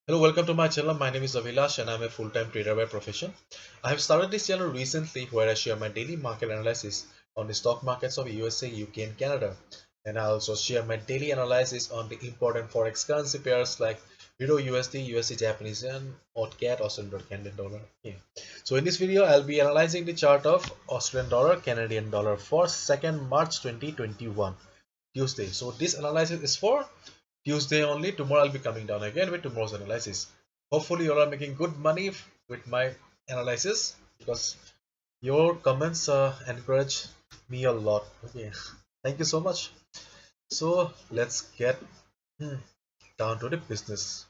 Hello, welcome to my channel. My name is Avilash and I'm a full-time trader by profession. I have started this channel recently where I share my daily market analysis on the stock markets of USA, UK and Canada. And I also share my daily analysis on the important Forex currency pairs like Euro USD, USD Japanese and AUD CAD Australian dollar, Canadian dollar. Okay. So in this video, I'll be analyzing the chart of Australian dollar, Canadian dollar for 2nd March 2021, Tuesday. So this analysis is for Tuesday only. Tomorrow I'll be coming down again with tomorrow's analysis. Hopefully you all are making good money with my analysis because your comments encourage me a lot. Okay, thank you so much. So let's get down to the business.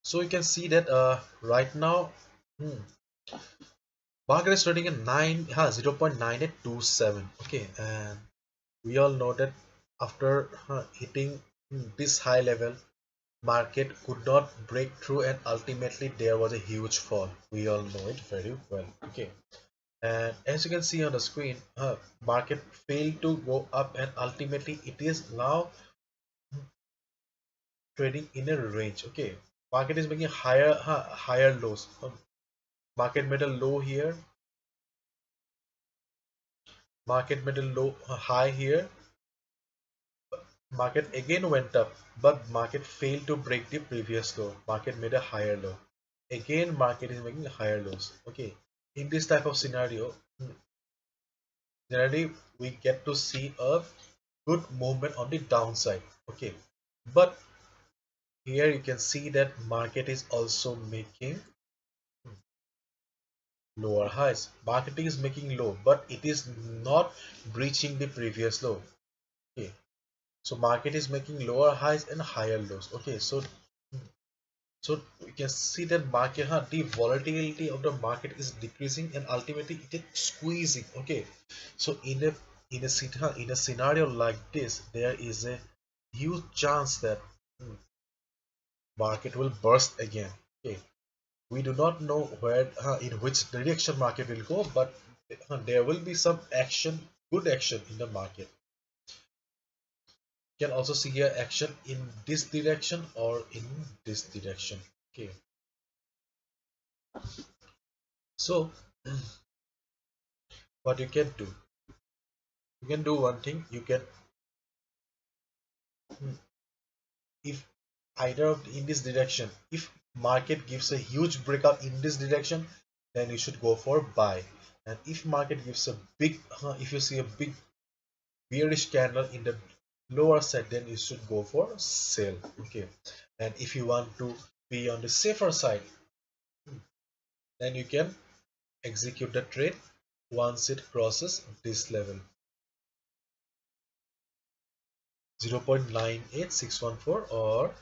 So you can see that right now hmm, market is trading at 0.9827. Okay, and we all know that after hitting this high level, market could not break through and ultimately there was a huge fall. We all know it very well. Okay, and as you can see on the screen, market failed to go up and ultimately it is now trading in a range. Okay, market is making higher lows. Market made a low here, market made a low high here, market again went up, but market failed to break the previous low. Market made a higher low. Again, market is making higher lows. Okay, in this type of scenario, generally we get to see a good movement on the downside. Okay, but here you can see that market is also making lower highs. Market is making low, but it is not breaching the previous low. Okay, so market is making lower highs and higher lows. Okay, so you can see that market, the volatility of the market is decreasing and ultimately it is squeezing. Okay, so in a scenario like this, there is a huge chance that market will burst again. Okay, we do not know where in which direction market will go, but there will be some action, good action in the market. You can also see here action in this direction or in this direction. Okay, so what you can do, you can do one thing. You can, if either in this direction, if market gives a huge breakout in this direction, then you should go for buy. And if market gives a big if you see a big bearish candle in the lower side, then you should go for sell. Okay, and if you want to be on the safer side, then you can execute the trade once it crosses this level 0.98614 or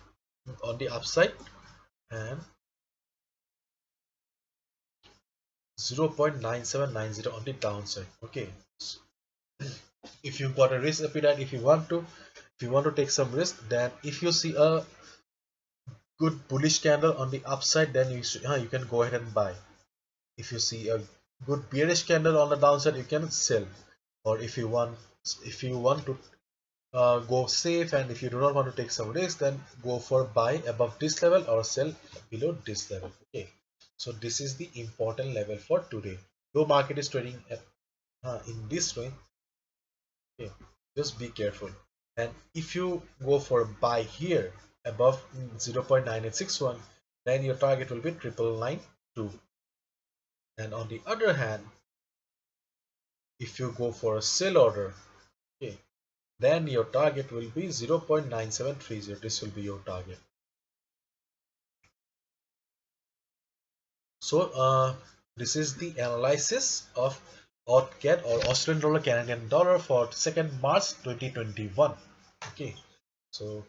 on the upside and 0.9790 on the downside. Okay, if you've got a risk appetite, if you want to take some risk, then if you see a good bullish candle on the upside, then you can go ahead and buy. If you see a good bearish candle on the downside, you can sell. Or if you want to go safe, and if you do not want to take some risk, then go for buy above this level or sell below this level. Okay, so this is the important level for today. Though market is trading at in this range, okay, just be careful. And if you go for buy here above 0.9861, then your target will be 9992. And on the other hand, if you go for a sell order, okay, then your target will be 0.9730. This will be your target. So this is the analysis of AUD CAD or Australian dollar Canadian dollar for 2nd March 2021. Okay, so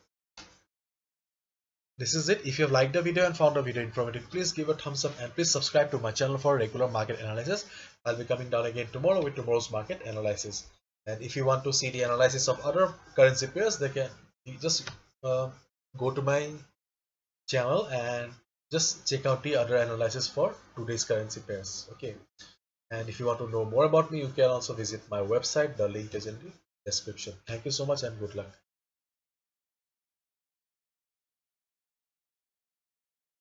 this is it. If you have liked the video and found the video informative, please give a thumbs up and please subscribe to my channel for regular market analysis. I'll be coming down again tomorrow with tomorrow's market analysis. And if you want to see the analysis of other currency pairs, you just go to my channel and just check out the other analysis for today's currency pairs. Okay. And if you want to know more about me, you can also visit my website. The link is in the description. Thank you so much and good luck.